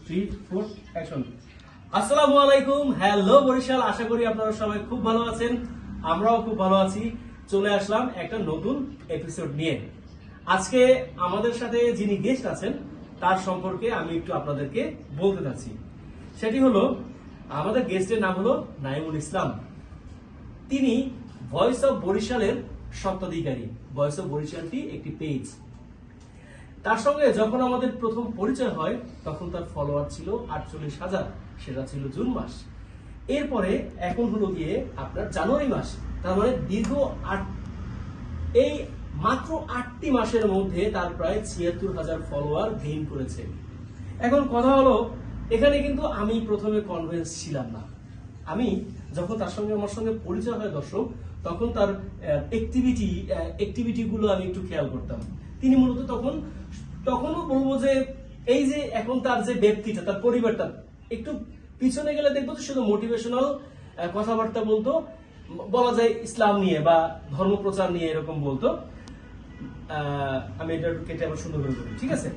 3, 4, action. আসসালামু আলাইকুম, hello Barishal, আশা করি আপনারা সবাই খুব ভালো আছেন। আমরাও খুব ভালো আছি। চলে আসলাম একটা নতুন এপিসোড নিয়ে। আজকে আমাদের সাথে যিনি গেস্ট আছেন তার সম্পর্কে আমি একটু আপনাদেরকে বলতে চাচ্ছি। সেটি হলো, আমাদের গেস্টের নাম হলো নাইমুল ইসলাম। তিনি ভয়েস অফ বরিশালের স্বত্বাধিকারী। ভয়েস অফ বরিশালটি একটি পেজ। তার সঙ্গে যখন আমাদের প্রথম পরিচয় হয় তখন তার ফলোয়ার ছিল 48,000, সেটা ছিল জুন মাস। এরপরে এখন হলো গিয়ে আপনার জানুয়ারি মাস, তার মানে দীর্ঘ এই মাত্র 8টি মাসের মধ্যে তার প্রায় 76,000 ফলোয়ার গেইন করেছে। এখন কথা হলো, এখানে কিন্তু আমি প্রথমে কনভিন্স ছিলাম না। আমি যখন তার সঙ্গে আমার সঙ্গে পরিচয় হয় দর্শক, তখন তার অ্যাক্টিভিটি গুলো আমি একটু খেয়াল করতাম। তিনি মূলত তখনও বলবো যে এই যে এখন তার যে ব্যক্তিটা, তার পরিবারটা, একটু পিছনে গেলে দেখবো যে শুধু মোটিভেশনাল কথাবার্তা বলতো, বলা যায় ইসলাম নিয়ে বা ধর্ম প্রচার নিয়ে এরকম বলতো। আমি এটা কেটে আবার সুন্দর করে বলি, ঠিক আছে?